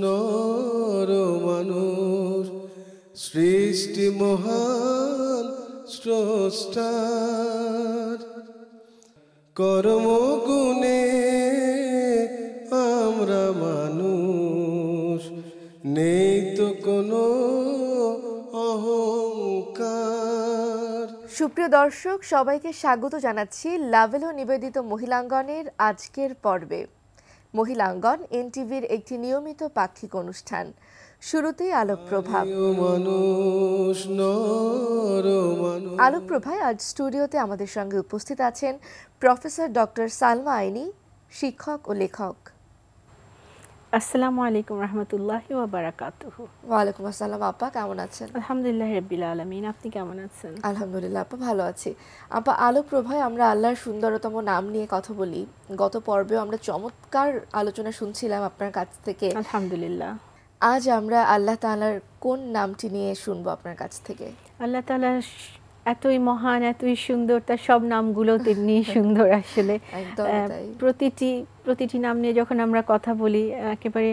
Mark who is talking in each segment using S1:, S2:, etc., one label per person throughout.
S1: নর মানুষ সৃষ্টি মহান স্রষ্টার কর্মগুণে আমরা মানুষ নেই তো কোনো অহংকার।
S2: সুপ্রিয় দর্শক, সবাইকে স্বাগত জানাচ্ছি লাভেলো নিবেদিত মহিলাঙ্গনের আজকের পর্বে। মহিলাঙ্গন এনটিভির একটি নিয়মিত পাক্ষিক অনুষ্ঠান। শুরুতেই আলোকপ্রভা। আলোকপ্রভায় আজ স্টুডিওতে আমাদের সঙ্গে উপস্থিত আছেন প্রফেসর ডক্টর সালমা আইনি, শিক্ষক ও লেখক।
S3: আসসালামু আলাইকুম রহমতুল্লাহি ওয়া বারাকাতুহু।
S2: ওয়ালাইকুম আসসালাম আপা, কেমন আছেন?
S3: আলহামদুলিল্লাহ রাব্বিল আলামিন, আপনি কেমন আছেন?
S2: আলহামদুলিল্লাহ আপা, ভালো আছি। আপা, আলোকপ্রভায় আমরা আল্লাহর সুন্দরতম নাম নিয়ে কথা বলি। গত পর্বেও আমরা চমৎকার আলোচনা শুনছিলাম আপনার কাছ থেকে।
S3: আলহামদুলিল্লাহ।
S2: আজ আমরা আল্লাহ তাআলার কোন নামটি নিয়ে শুনবো আপনার কাছ থেকে?
S3: আল্লাহ তাআলা এতই মহান, এতই সুন্দর, তার সব নামগুলো তেমনি সুন্দর আসলে। প্রতিটি নাম নিয়ে যখন আমরা কথা বলি, একেবারে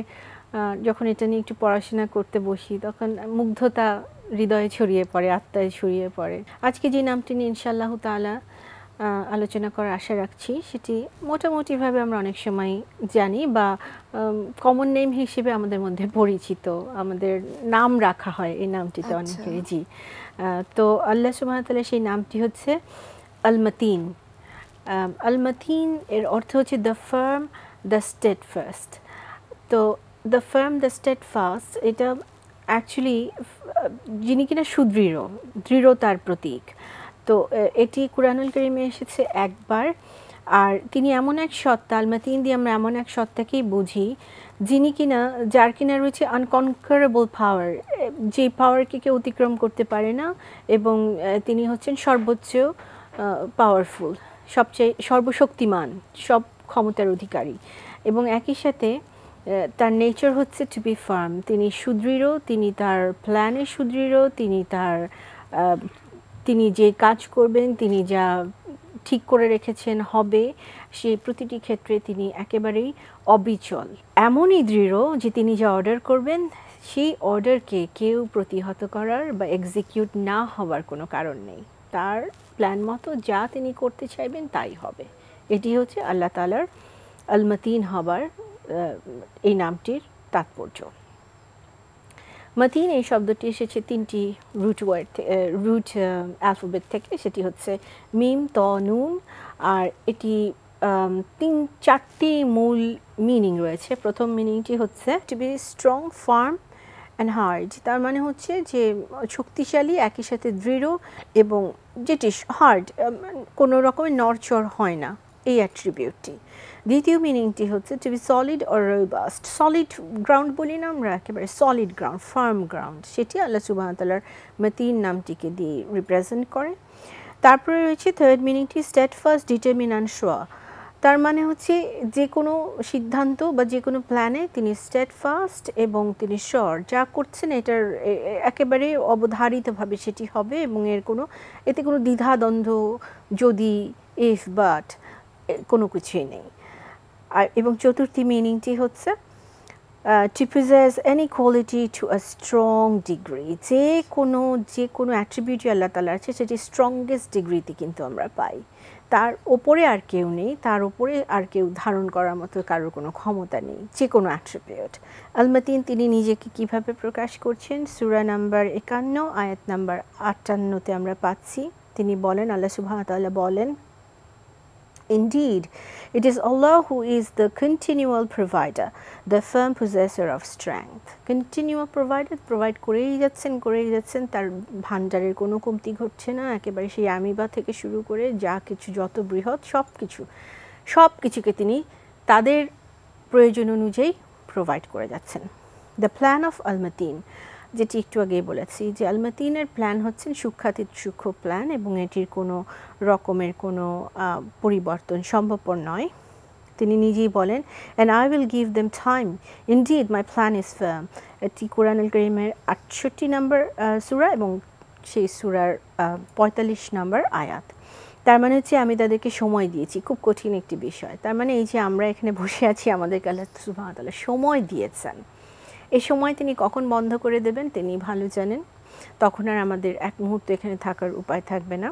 S3: যখন এটা নিয়ে একটু পড়াশোনা করতে বসি, তখন মুগ্ধতা হৃদয়ে ছড়িয়ে পড়ে, আত্মায় ছড়িয়ে পড়ে। আজকে যে নামটি নিয়ে ইনশাআল্লাহ তাআলা আলোচনা করার আশা রাখছি, সেটি মোটামুটিভাবে আমরা অনেক সময় জানি বা কমন নেম হিসেবে আমাদের মধ্যে পরিচিত, আমাদের নাম রাখা হয় এই নামটিতে অনেকেরই। জি, তো আল্লাহ সুবহানাহু ওয়া তাআলা সেই নামটি হচ্ছে আল মাতিন। আল মাতিন এর অর্থ হচ্ছে দ্য ফার্ম, দ্য স্টেডফাস্ট। তো দ্য ফার্ম, দ্য স্টেডফাস্ট, এটা অ্যাকচুয়ালি যিনি কিনা সুদৃঢ়, দৃঢ়তার প্রতীক। তো এটি কুরআনুল কারীমে এসেছে একবার। আর তিনি এমন এক সত্তা, আল মাতিন দিয়ে আমরা এমন এক সত্তাকেই বুঝি যিনি কিনা, যার কিনা রয়েছে আনকনকারেবল পাওয়ার, যে পাওয়ারকে কেউ অতিক্রম করতে পারে না, এবং তিনি হচ্ছেন সর্বোচ্চ পাওয়ারফুল, সবচেয়ে সর্বশক্তিমান, সব ক্ষমতার অধিকারী। এবং একই সাথে তার নেচার হচ্ছে টু বি ফার্ম। তিনি সুদৃঢ়, তিনি তার প্ল্যানে সুদৃঢ়, তিনি যে কাজ করবেন, তিনি যা ঠিক করে রেখেছেন হবে, সেই প্রতিটি ক্ষেত্রে তিনি একেবারেই অবিচল। এমনই দৃঢ় যে তিনি যা অর্ডার করবেন, সেই অর্ডারকে কেউ প্রতিহত করার বা এক্সিকিউট না হওয়ার কোনো কারণ নেই। তার প্ল্যান মতো যা তিনি করতে চাইবেন তাই হবে। এটি হচ্ছে আল্লাহ তাআলার আল মাতিন হবার এই নামটির তাৎপর্য। মাতিন এই শব্দটি এসেছে তিনটি রুট অ্যালফাবেট থেকে। সেটি হচ্ছে মিম, ত, নুন। আর এটি চারটি মূল মিনিং রয়েছে। প্রথম মিনিংটি হচ্ছে to be strong, firm and hard. তার মানে হচ্ছে যে শক্তিশালী, একই সাথে দৃঢ়, এবং যেটি হার্ড, কোনো রকমের নড়চড় হয় না, এই অ্যাট্রিবিউটটি। দ্বিতীয় মিনিংটি হচ্ছে to be solid or robust. Solid ground বলি না আমরা, একেবারে সলিড গ্রাউন্ড, ফার্ম গ্রাউন্ড, সেটি আল্লাহ সুবহানাহু ওয়া তাআলার মাতিন নামটিকে দিয়ে রিপ্রেজেন্ট করে। তারপরে রয়েছে third মিনিংটি steadfast, determine and sure. তার মানে হচ্ছে যে কোনো সিদ্ধান্ত বা যে কোনো প্ল্যানে তিনি স্টেডফাস্ট এবং তিনি শিওর, যা করছেন এটার একেবারে অবধারিতভাবে সেটি হবে, এবং এতে কোনো দ্বিধাদ্বন্দ্ব, যদি, ইফ, বাট কোনো কিছুই নেই। এবং চতুর্থ মিনিংটি হচ্ছে to possess any quality to a strong degree. যে কোনো অ্যাট্রিবিউটই আল্লাহ তাআলার আছে, সেটি স্ট্রংগেস্ট ডিগ্রিতে কিন্তু আমরা পাই। তার ওপরে আর কেউ নেই, তার ওপরে আর কেউ ধারণ করার মতো কারোর কোনো ক্ষমতা নেই, যে কোনো অ্যাট্রিবিউট। আল মাতিন তিনি নিজেকে কিভাবে প্রকাশ করছেন, সূরা নাম্বার 51 আয়াত নাম্বার 58-তে আমরা পাচ্ছি। তিনি বলেন, আল্লাহ সুবহানাহু ওয়া তাআলা বলেন, Indeed, it is Allah who is the continual provider, the firm possessor of strength. Continual provider, provide করেই যাচ্ছেন, তার ভান্ডারের কোনো কমতি ঘটছে না। একেবারে সেই আমিবা থেকে শুরু করে যা কিছু, যত বৃহৎ সব কিছুকে তিনি তাদের প্রয়োজন অনুযায়ী প্রোভাইড করে যাচ্ছেন। দ্য প্ল্যান অফ আল মাতিন, যেটি একটু আগেই বলেছি, যে আল মাতিনের প্ল্যান হচ্ছেন সূক্ষ্মাতীত সূক্ষ্ম প্ল্যান, এবং এটির কোনো রকমের কোনো পরিবর্তন সম্ভবপর নয়। তিনি নিজেই বলেন, and I will give them time, indeed my plan is firm। এটি কুরআনুল কারীমের 68 নম্বর সূরা এবং সেই সূরার 45 নম্বর আয়াত। তার মানে হচ্ছে আমি তাদেরকে সময় দিয়েছি, খুব কঠিন একটি বিষয়। তার মানে এই যে আমরা এখানে বসে আছি, আমাদেরকে আল্লাহ সুবহানাহু ওয়া তাআলা সময় দিয়েছেন। এই সময় তিনি কখন বন্ধ করে দেবেন তিনি ভালো জানেন। তখন আর আমাদের এক মুহূর্ত এখানে থাকার উপায় থাকবে না।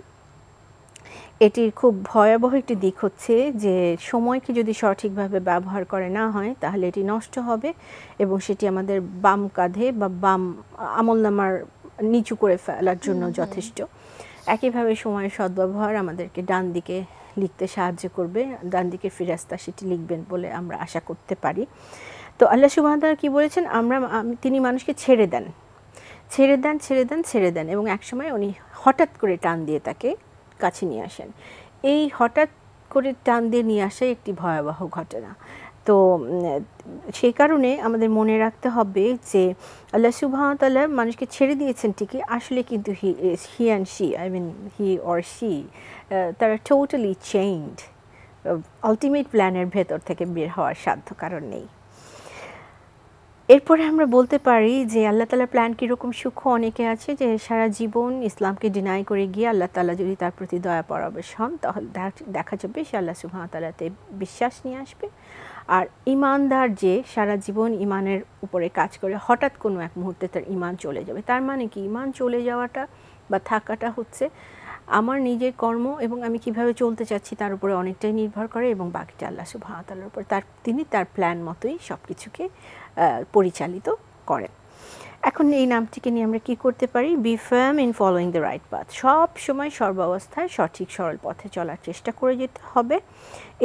S3: এটির খুব ভয়াবহ একটি দিক হচ্ছে যে সময়কে যদি সঠিকভাবে ব্যবহার করে না হয় তাহলে এটি নষ্ট হবে এবং সেটি আমাদের বাম কাঁধে বা বাম আমলনামার নিচু করে ফেলার জন্য যথেষ্ট। একইভাবে সময়ের সদ্ব্যবহার আমাদেরকে ডান দিকে লিখতে সাহায্য করবে, ডান দিকে ফিরাস্তা সেটি লিখবেন বলে আমরা আশা করতে পারি। তো আল্লাহ সুবহানাহু ওয়া তাআলা কি বলেছেন, তিনি মানুষকে ছেড়ে দেন ছেড়ে দেন ছেড়ে দেন ছেড়ে দেন এবং একসময় উনি হঠাৎ করে টান দিয়ে তাকে কাছে নিয়ে আসেন। এই হঠাৎ করে টান দিয়ে নিয়ে আসাই একটি ভয়াবহ ঘটনা। তো সেই কারণে আমাদের মনে রাখতে হবে যে আল্লাহ সুবহানাহু ওয়া তাআলা মানুষকে ছেড়ে দিয়েছেন ঠিকই, আসলে কিন্তু he and she, I mean he or she, তারা টোটালি চেঞ্জড। আলটিমেট প্ল্যানের ভেতর থেকে বের হওয়ার সাধ্য কারণ নেই। এরপরে আমরা বলতে পারি যে আল্লাহ তাআলার প্ল্যান কীরকম সূক্ষ্ম। অনেকে আছে যে সারা জীবন ইসলামকে ডিনাই করে গিয়ে আল্লাহ তাআলা যদি তার প্রতি দয়া পরবশ হন তাহলে দেখা যাবে সে আল্লাহ সুবহানাহু ওয়া তাআলাতে বিশ্বাস নিয়ে আসবে। আর ইমানদার যে সারা জীবন ইমানের উপরে কাজ করে হঠাৎ কোনো এক মুহূর্তে তার ইমান চলে যাবে। তার মানে কি, ইমান চলে যাওয়াটা বা থাকাটা হচ্ছে আমার নিজের কর্ম এবং আমি কিভাবে চলতে চাচ্ছি তার উপরে অনেকটাই নির্ভর করে এবং বাকিটা আল্লাহ সুবহানাহু ওয়া তাআলার উপর। তিনি তার প্ল্যান মতোই সব কিছুকে পরিচালিত করেন। এখন এই নামটিকে নিয়ে আমরা কি করতে পারি? Be firm in following the right path. সব সময় সর্বাবস্থায় সঠিক সরল পথে চলার চেষ্টা করে যেতে হবে।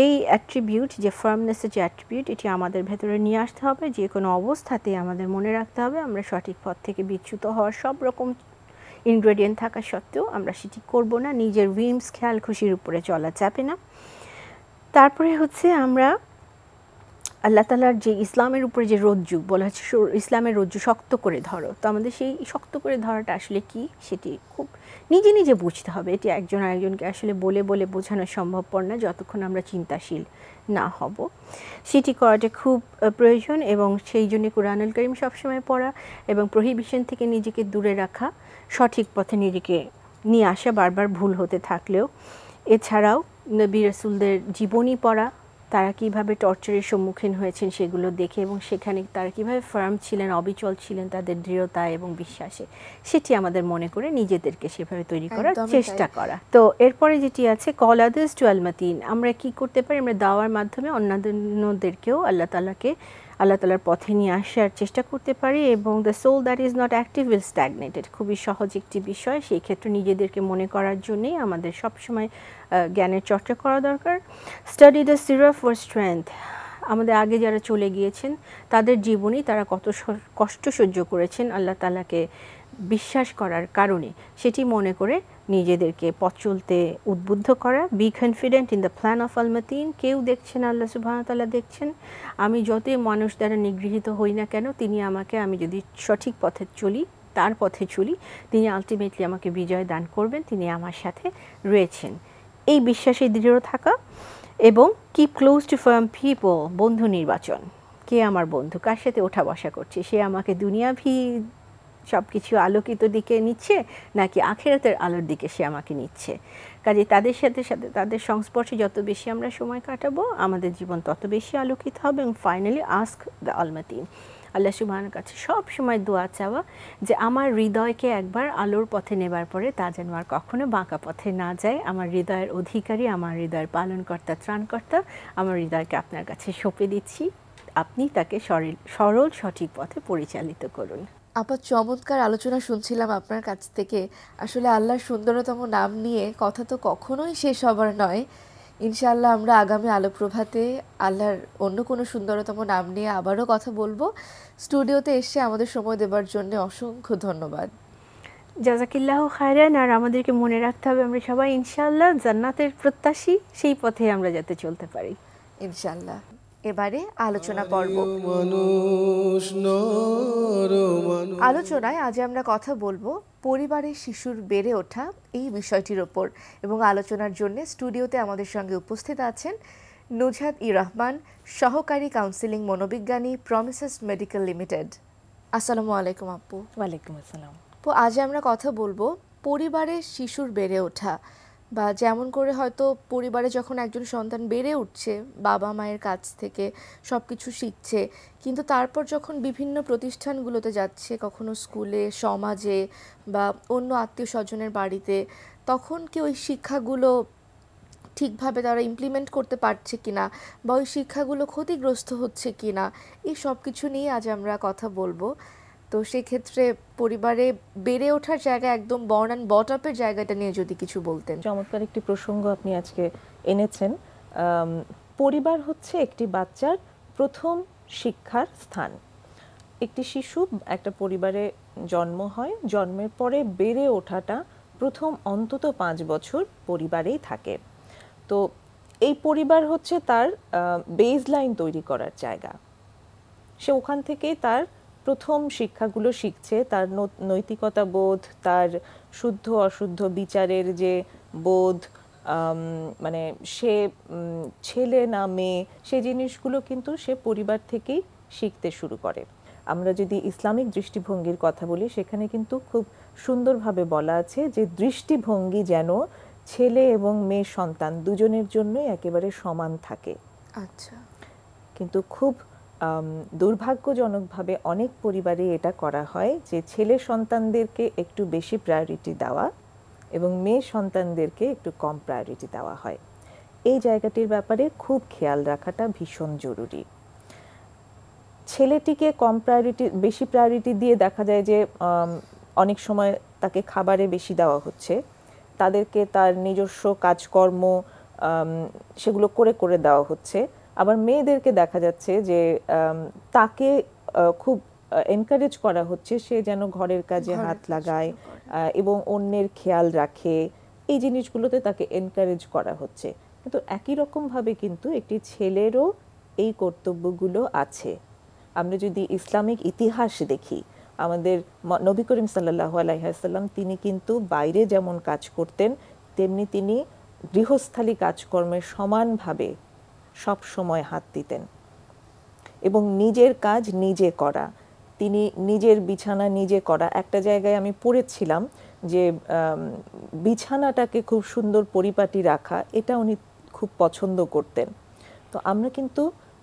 S3: এই অ্যাট্রিবিউট, যে ফার্মনেসের যে অ্যাট্রিবিউট, এটি আমাদের ভেতরে নিয়ে আসতে হবে। যে কোনো অবস্থাতে আমাদের মনে রাখতে হবে আমরা সঠিক পথ থেকে বিচ্যুত হওয়ার সব রকম ইনগ্রেডিয়েন্ট থাকা সত্ত্বেও আমরা সেটি করব না। নিজের উইমস খেয়াল খুশির উপরে চলা যাবে না। তারপরে হচ্ছে আমরা আল্লাহ তাআলার যে ইসলামের উপরে যে রজ্জু বলা হচ্ছে, ইসলামের রজ্জু শক্ত করে ধরো, তো আমাদের সেই শক্ত করে ধরাটা আসলে কি সেটি খুব নিজে নিজে বুঝতে হবে। এটি একজন আরেকজনকে আসলে বলে বলে বোঝানো সম্ভবপর না যতক্ষণ আমরা চিন্তাশীল না হব। সেটি করাটা খুব প্রয়োজন এবং সেই জন্য কুরআনুল কারীম সবসময় পড়া এবং প্রহিবিশন থেকে নিজেকে দূরে রাখা, সঠিক পথে নিজেকে নিয়ে আসা বারবার ভুল হতে থাকলেও। এছাড়াও নবী রাসূলদের জীবনী পড়া, তারা কিভাবে টর্চারের সম্মুখীন হয়েছেন সেগুলো দেখে এবং সেখানে তারা কিভাবে ফার্ম ছিলেন, অবিচল ছিলেন তাদের দৃঢ়তা এবং বিশ্বাসে, সেটি আমাদের মনে করে নিজেদেরকে সেভাবে তৈরি করার চেষ্টা করা। তো এরপরে যেটি আছে কল আদার্স টু আল মাতিন। আমরা কি করতে পারি? আমরা দাওয়ার মাধ্যমে অন্যান্যদেরকেও আল্লাহ তাআলার পথে নিয়ে আসার চেষ্টা করতে পারি এবং the soul that is not active will stagnated. খুবই সহজ একটি বিষয়। সেই ক্ষেত্রে নিজেদেরকে মনে করার জন্যই আমাদের সবসময় জ্ঞানের চর্চা করা দরকার। Study the Sira for strength. আমাদের আগে যারা চলে গিয়েছেন তাদের জীবনী, তারা কত কষ্ট সহ্য করেছেন আল্লাহ তাআলাকে বিশ্বাস করার কারণে, সেটি মনে করে নিজেদেরকে পথ চলতে উদ্বুদ্ধ করা। Be confident in the plan of Al Matin. কেউ দেখছেন, আল্লাহ সুবহানাহু ওয়া তাআলা দেখছেন। আমি যতই মানুষ দ্বারা নিগৃহীত হই না কেন, তিনি আমাকে, আমি যদি সঠিক পথে চলি, তার পথে চলি, তিনি আলটিমেটলি আমাকে বিজয় দান করবেন, তিনি আমার সাথে রয়েছেন। এই বিশ্বাসে দৃঢ় থাকা এবং keep close two farm people. বন্ধু নির্বাচন, কে আমার বন্ধু, কার সাথে ওঠা বসা করছে, সে আমাকে দুনিয়াভি সব কিছু আলোকিত দিকে নিচ্ছে নাকি আখিরাতের আলোর দিকে সে আমাকে নিচ্ছে। কাজে তাদের সাথে তাদের সংস্পর্শে যত বেশি আমরা সময় কাটাবো আমাদের জীবন তত বেশি আলোকিত হবে। এবং ফাইনালি আস্ক দ্য আলমাতিন। আল্লাহ সুবহানাহু কাছে সব সময় দোয়া চাওয়া যে আমার হৃদয়কে একবার আলোর পথে নেবার পরে তা যেন আর কখনো বাঁকা পথে না যায়। আমার হৃদয়ের অধিকারী, আমার হৃদয়ের পালনকর্তা, ত্রাণকর্তা, আমার হৃদয়কে আপনার কাছে সঁপে দিচ্ছি, আপনি তাকে সরল সঠিক পথে পরিচালিত করুন।
S2: আপা, চমৎকার আলোচনা শুনছিলাম আপনার কাছ থেকে। আসলে আল্লাহর সুন্দরতম নাম নিয়ে কথা তো কখনোই শেষ হবার নয়। ইনশাআল্লাহ আমরা আগামী আলো প্রভাতে আল্লাহর অন্য কোনো সুন্দরতম নাম নিয়ে আবারও কথা বলবো। স্টুডিওতে এসে আমাদের সময় দেবার জন্য অসংখ্য ধন্যবাদ।
S3: জাযাকিল্লাহু খায়রান। আর আমাদেরকে মনে রাখতে হবে আমরা সবাই ইনশাআল্লাহ জান্নাতের প্রত্যাশী, সেই পথে আমরা যাতে চলতে পারি
S2: ইনশাআল্লাহ। এবারে আলোচনা পর্ব। আলোচনায় আজ আমরা কথা বলবো পরিবারের শিশুর বেড়ে ওঠা এই বিষয়টির ওপর এবং আলোচনার জন্য স্টুডিওতে আমাদের সঙ্গে উপস্থিত আছেন নুজহাত রহমান, সহকারী কাউন্সিলিং মনোবিজ্ঞানী, প্রমিসেস মেডিকেল লিমিটেড। আসসালামু আলাইকুম আপু।
S3: ওয়ালাইকুম আসসালাম।
S2: আজ আমরা কথা বলবো পরিবারের শিশুর বেড়ে ওঠা। বা যেমন করে হয়তো পরিবারে যখন একজন সন্তান বেড়ে উঠছে বাবা মায়ের কাছ থেকে সব কিছু শিখছে, কিন্তু তারপর যখন বিভিন্ন প্রতিষ্ঠানগুলোতে যাচ্ছে, কখনো স্কুলে, সমাজে বা অন্য আত্মীয় স্বজনের বাড়িতে, তখন কি ওই শিক্ষাগুলো ঠিকভাবে তারা ইমপ্লিমেন্ট করতে পারছে কিনা বা ওই শিক্ষাগুলো ক্ষতিগ্রস্ত হচ্ছে কিনা, এই সব কিছু নিয়ে আজ আমরা কথা বলবো। তো সেক্ষেত্রে পরিবারে বেড়ে ওঠার জায়গা, একদম বর্ন অ্যান্ড বট আপের জায়গাটা নিয়ে যদি কিছু বলতেন।
S4: চমৎকার একটি প্রসঙ্গ আপনি আজকে এনেছেন। পরিবার হচ্ছে একটি বাচ্চার প্রথম শিক্ষার স্থান। একটি শিশু একটা পরিবারে জন্ম হয়, জন্মের পরে বেড়ে ওঠাটা প্রথম অন্তত 5 বছর পরিবারেই থাকে। তো এই পরিবার হচ্ছে তার বেস লাইন তৈরি করার জায়গা। সে ওখান থেকেই তার প্রথম শিক্ষাগুলো শিখছে, তার নৈতিকতা বোধ, তার শুদ্ধ অশুদ্ধ বিচারের যে বোধ, মানে সে ছেলে না মেয়ে, সেই জিনিসগুলো কিন্তু সে পরিবার থেকেই শিখতে শুরু করে। আমরা যদি ইসলামিক দৃষ্টিভঙ্গির কথা বলি, সেখানে কিন্তু খুব সুন্দরভাবে বলা আছে যে দৃষ্টিভঙ্গি যেন ছেলে এবং মেয়ে সন্তান দুজনের জন্যই একেবারে সমান থাকে।
S2: আচ্ছা।
S4: কিন্তু খুব দুর্ভাগ্যজনকভাবে অনেক পরিবারে এটা করা হয় যে ছেলে সন্তানদেরকে একটু বেশি প্রায়োরিটি দেওয়া এবং মেয়ে সন্তানদেরকে একটু কম প্রায়োরিটি দেওয়া হয়। এই জায়গাটির ব্যাপারে খুব খেয়াল রাখাটা ভীষণ জরুরি। ছেলেটিকে কম প্রায়োরিটি, বেশি প্রায়োরিটি দিয়ে দেখা যায় যে অনেক সময় তাকে খাবারে বেশি দেওয়া হচ্ছে, তাদেরকে তার নিজস্ব কাজকর্ম সেগুলো করে করে দেওয়া হচ্ছে। আবার মেয়েদেরকে দেখা যাচ্ছে যে তাকে খুব এনকারেজ করা হচ্ছে সে যেন ঘরের কাজে হাত লাগায় এবং অন্যের খেয়াল রাখে, এই জিনিসগুলোতে তাকে এনকারেজ করা হচ্ছে। কিন্তু একই রকমভাবে কিন্তু একটি ছেলেরও এই কর্তব্যগুলো আছে। আমরা যদি ইসলামিক ইতিহাস দেখি, আমাদের নবী করিম সাল্লাল্লাহু আলাইহি ওয়াসাল্লাম তিনি কিন্তু বাইরে যেমন কাজ করতেন, তেমনি তিনি গৃহস্থালী কাজকর্মে সমানভাবে সব সময় হাত দিতেন এবং নিজের কাজ নিজে করা, তিনি নিজের বিছানা নিজে করা। একটা জায়গায় আমি পড়েছিলাম যে বিছানাটাকে খুব সুন্দর পরিপাটি রাখা, এটা উনি খুব পছন্দ করতেন। তো আমরা কিন্তু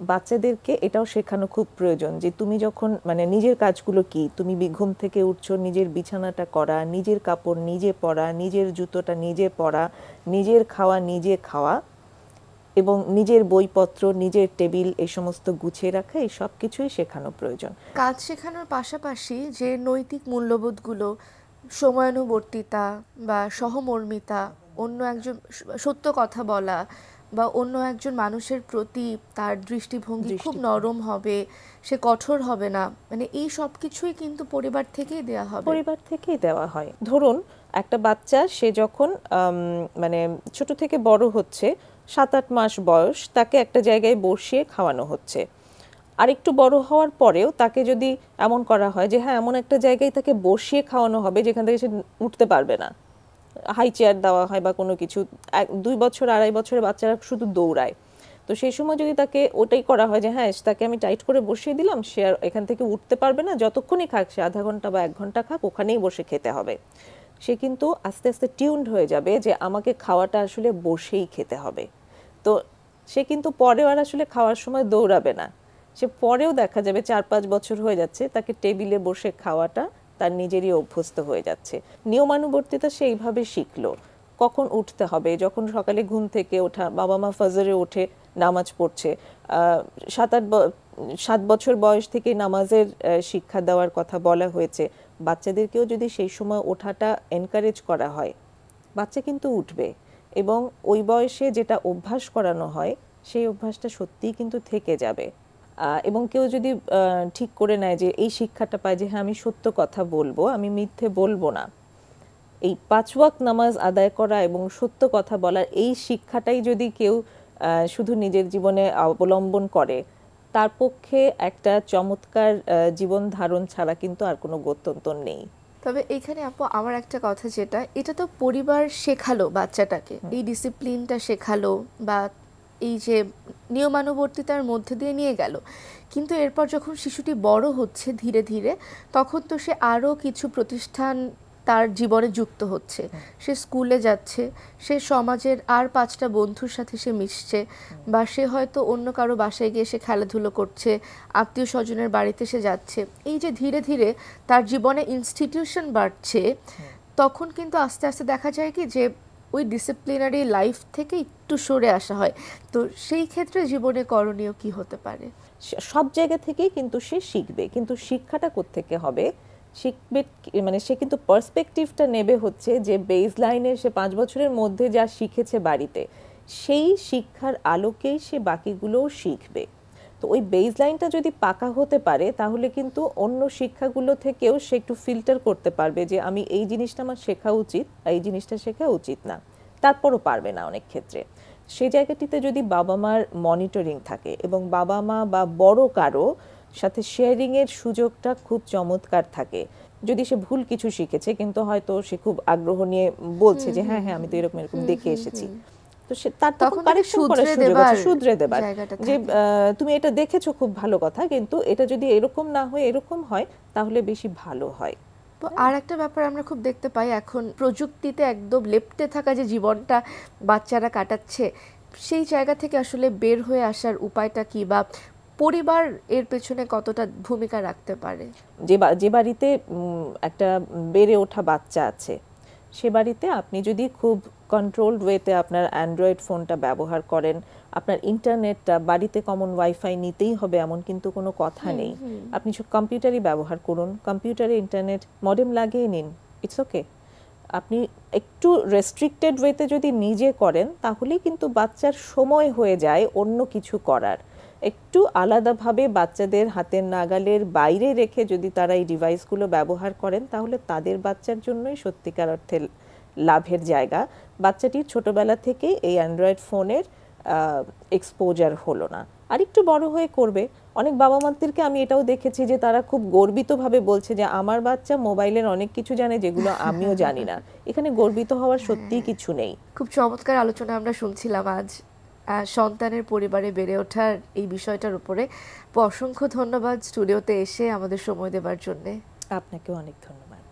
S4: বাচ্চাদেরকে এটাও শেখানো খুব প্রয়োজন যে তুমি যখন মানে নিজের কাজগুলো কি, তুমি ঘুম থেকে উঠছো, নিজের বিছানাটা করা, নিজের কাপড় নিজে পরা, নিজের জুতোটা নিজে পরা, নিজের খাওয়া নিজে খাওয়া এবং নিজের বইপত্র, নিজের টেবিল এই সমস্ত গুছিয়ে রাখা, এই সব কিছুই শেখানো প্রয়োজন।
S2: কাজ শেখানোর পাশাপাশি যে নৈতিক মূল্যবোধগুলো, সময়ানুবর্তিতা বা সহমর্মিতা, অন্য একজন সত্য কথা বলা বা অন্য একজন মানুষের প্রতি তার দৃষ্টিভঙ্গি খুব নরম হবে, সে কঠোর হবে না, মানে এই সব কিছুই কিন্তু পরিবার থেকেই দেওয়া হবে।
S4: পরিবার থেকেই দেওয়া হয়। ধরুন একটা বাচ্চা সে যখন মানে ছোট থেকে বড় হচ্ছে, 7-8 মাস বয়স, তাকে একটা জায়গায় বসিয়ে খাওয়ানো হচ্ছে। আর একটু বড় হওয়ার পরেও তাকে যদি এমন করা হয় যে হ্যাঁ এমন একটা জায়গায় তাকে বসিয়ে খাওয়ানো হবে যেখান থেকে সে উঠতে পারবে না, হাই চেয়ার দেওয়া হয় বা কোনো কিছু, 2 বছর 2.5 বছরের বাচ্চারা শুধু দৌড়ায়, তো সেই সময় যদি তাকে ওটাই করা হয় যে হ্যাঁ তাকে আমি টাইট করে বসিয়ে দিলাম, সে আর এখান থেকে উঠতে পারবে না, যতক্ষণই খাক সে আধা ঘন্টা বা 1 ঘন্টা খাক, ওখানেই বসে খেতে হবে, সে কিন্তু আস্তে আস্তে টিউনড হয়ে যাবে যে আমাকে খাওয়াটা আসলে বসেই খেতে হবে। তো সে কিন্তু পরেও আর আসলে খাওয়ার সময় দৌড়াবে না, সে পরেও দেখা যাবে 4-5 বছর হয়ে যাচ্ছে তাকে টেবিলে বসে খাওয়াটা তার নিজেরই অভ্যস্ত হয়ে যাচ্ছে। নিয়মানুবর্তিতা সে এইভাবে শিখলো, কখন উঠতে হবে, যখন সকালে ঘুম থেকে ওঠা, বাবা মা ফজরে ওঠে নামাজ পড়ছে, 7 বছর বয়স থেকে নামাজের শিক্ষা দেওয়ার কথা বলা হয়েছে। বাচ্চাদেরকেও যদি সেই সময় ওঠাটা এনকারেজ করা হয়, বাচ্চা কিন্তু উঠবে এবং ওই বয়সে যেটা অভ্যাস করানো হয় সেই অভ্যাসটা সত্যিই কিন্তু থেকে যাবে। এবং কেউ যদি ঠিক করে নেয় যে এই শিক্ষাটা পায় যে হ্যাঁ আমি সত্য কথা বলবো, আমি মিথ্যে বলবো না, এই 5 ওয়াক্ত নামাজ আদায় করা এবং সত্য কথা বলার এই শিক্ষাটাই যদি কেউ শুধু নিজের জীবনে অবলম্বন করে, তার পক্ষে একটা চমৎকার জীবন ধারণ ছাড়া কিন্তু আর কোনো গত্যন্তর নেই।
S2: তবে এখানে আপু আমার একটা কথা, যেটা এটা তো পরিবার শেখালো বাচ্চাটাকে, এই ডিসিপ্লিনটা শেখালো বা এই যে নিয়মানুবর্তিতার মধ্যে দিয়ে নিয়ে গেল, কিন্তু এরপর যখন শিশুটি বড় হচ্ছে ধীরে ধীরে, তখন তো সে আরও কিছু প্রতিষ্ঠান তার জীবনে যুক্ত হচ্ছে, সে স্কুলে যাচ্ছে, সে সমাজের আর 5টা বন্ধুর সাথে সে মিশছে, বা সে হয়তো অন্য কারো বাসায় গিয়ে সে খেলাধুলো করছে, আত্মীয় স্বজনের বাড়িতে সে যাচ্ছে। এই যে ধীরে ধীরে তার জীবনে ইনস্টিটিউশন বাড়ছে, তখন কিন্তু আস্তে আস্তে দেখা যায় কি যে ওই ডিসিপ্লিনারি লাইফ থেকে একটু সরে আসা হয়। তো সেই ক্ষেত্রে জীবনে করণীয় কি হতে পারে?
S4: সব জায়গা থেকেই কিন্তু সে শিখবে, কিন্তু শিক্ষাটা কোত্থেকে হবে, শিখবে মানে সে কিন্তু পার্সপেক্টিভটা নেবে হচ্ছে যে বেস লাইনে সে 5 বছরের মধ্যে যা শিখেছে বাড়িতে, সেই শিক্ষার আলোকেই সে বাকিগুলোও শিখবে। তো ওই বেস লাইনটা যদি পাকা হতে পারে, তাহলে কিন্তু অন্য শিক্ষাগুলো থেকেও সে একটু ফিল্টার করতে পারবে যে আমি এই জিনিসটা আমার শেখা উচিত, এই জিনিসটা শেখা উচিত না। তারপরও পারবে না অনেক ক্ষেত্রে। সেই জায়গাটিতে যদি বাবা মার মনিটরিং থাকে এবং বাবা মা বা বড় কারো সাথে শেয়ারিংয়ের সুযোগটা খুব চমৎকার থাকে, যদি সে ভুল কিছু শিখেছে কিন্তু হয়তো সে খুব আগ্রহ নিয়ে বলছে যে হ্যাঁ হ্যাঁ আমি তো এরকম এরকম দেখে এসেছি, তো সে তার তখন কারেকশন করার সুযোগ আছে, শুধরে দেবার যে তুমি এটা দেখেছো খুব ভালো কথা, কিন্তু এটা যদি এরকম না হয় এরকম হয় তাহলে বেশি ভালো হয়।
S2: তো আর একটা ব্যাপার আমরা খুব দেখতে পাই এখন, প্রযুক্তিতে একদম লেপ্টে থাকা যে জীবনটা বাচ্চারা কাটাচ্ছে, সেই জায়গা থেকে আসলে বের হয়ে আসার উপায়টা কি, বা পরিবার এর পেছনে কতটা ভূমিকা রাখতে পারে?
S4: যে বাড়িতে একটা বেড়ে ওঠা বাচ্চা আছে, সে বাড়িতে আপনি যদি খুব কন্ট্রোলড ওয়েতে আপনার অ্যান্ড্রয়েড ফোনটা ব্যবহার করেন, আপনার ইন্টারনেটটা বাড়িতে কমন ওয়াইফাই নিতেই হবে এমন কিন্তু কোনো কথা নেই, আপনি সব কম্পিউটারই ব্যবহার করুন, কম্পিউটারে ইন্টারনেট মডেম লাগিয়ে নিন, ইটস ওকে। আপনি একটু রেস্ট্রিক্টেড ওয়েতে যদি নিজে করেন, তাহলেই কিন্তু বাচ্চার সময় হয়ে যায় অন্য কিছু করার। একটু আলাদাভাবে বাচ্চাদের হাতের নাগালের বাইরে রেখে যদি তারা এই ডিভাইসগুলো ব্যবহার করেন, তাহলে তাদের বাচ্চার জন্যই সত্যিকার অর্থে লাভের জায়গা। বাচ্চাটির ছোটবেলা থেকেই এই অ্যান্ড্রয়েড ফোনের এক্সপোজার হলো না, আর একটু বড় হয়ে করবে। অনেক বাবা মাদেরকে আমি এটাও দেখেছি যে তারা খুব গর্বিতভাবে বলছে যে আমার বাচ্চা মোবাইলের অনেক কিছু জানে যেগুলো আমিও জানি না। এখানে গর্বিত হওয়ার সত্যিই কিছু নেই।
S2: খুব চমৎকার আলোচনা আমরা শুনছিলাম আজ সন্তানের পরিবারে বেড়ে ওঠার এই বিষয়টার উপরে। অসংখ্য ধন্যবাদ স্টুডিওতে এসে আমাদের সময় দেওয়ার জন্যে।
S4: আপনাকেও অনেক ধন্যবাদ।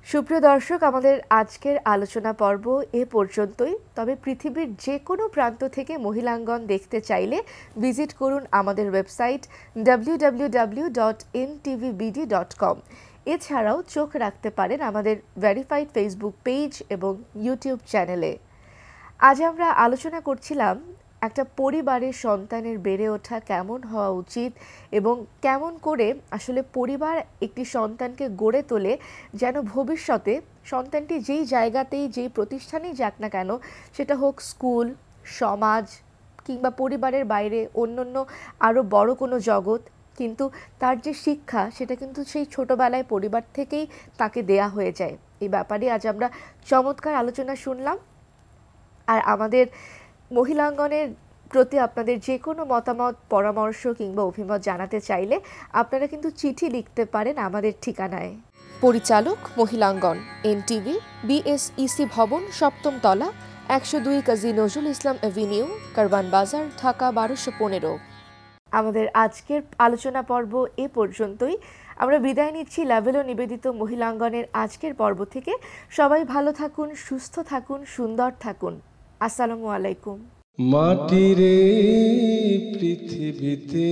S2: সুপ্রিয় দর্শক, আমাদের আজকের আলোচনা পর্ব এ পর্যন্তই। তবে পৃথিবীর যে কোনো প্রান্ত থেকে মহিলাঙ্গন দেখতে চাইলে ভিজিট করুন আমাদের ওয়েবসাইট www.ntvbd.com। এছাড়াও চোখ রাখতে পারেন আমাদের ভেরিফাইড ফেসবুক পেজ এবং ইউটিউব চ্যানেলে। আজ আমরা আলোচনা করছিলাম একটা পরিবারের সন্তানের বেড়ে ওঠা কেমন হওয়া উচিত এবং কেমন করে আসলে পরিবার একটি সন্তানকে গড়ে তোলে যেন ভবিষ্যতে সন্তানটি যেই জায়গাতেই যেই প্রতিষ্ঠানেই যাক না কেন, সেটা হোক স্কুল, সমাজ কিংবা পরিবারের বাইরে অন্যান্য আরও বড় কোনো জগৎ, কিন্তু তার যে শিক্ষা সেটা কিন্তু সেই ছোটোবেলায় পরিবার থেকেই তাকে দেয়া হয়ে যায়। এই ব্যাপারে আজ আমরা চমৎকার আলোচনা শুনলাম। আর আমাদের মহিলাঙ্গনের প্রতি আপনাদের যে কোনো মতামত, পরামর্শ কিংবা অভিমত জানাতে চাইলে আপনারা কিন্তু চিঠি লিখতে পারেন আমাদের ঠিকানায়। পরিচালক মহিলাঙ্গন, এনটিভি, বিএসইসি ভবন, 7ম তলা, 102 কাজী নজরুল ইসলাম এভিনিউ, কারওয়ান বাজার, ঢাকা 1215। আমাদের আজকের আলোচনা পর্ব এ পর্যন্তই। আমরা বিদায় নিচ্ছি ল্যাভেলো নিবেদিত মহিলাঙ্গনের আজকের পর্ব থেকে। সবাই ভালো থাকুন, সুস্থ থাকুন, সুন্দর থাকুন। আসসালামু আলাইকুম।
S1: মাটির পৃথিবীতে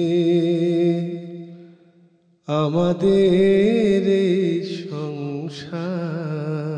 S1: আমাদের সংসার।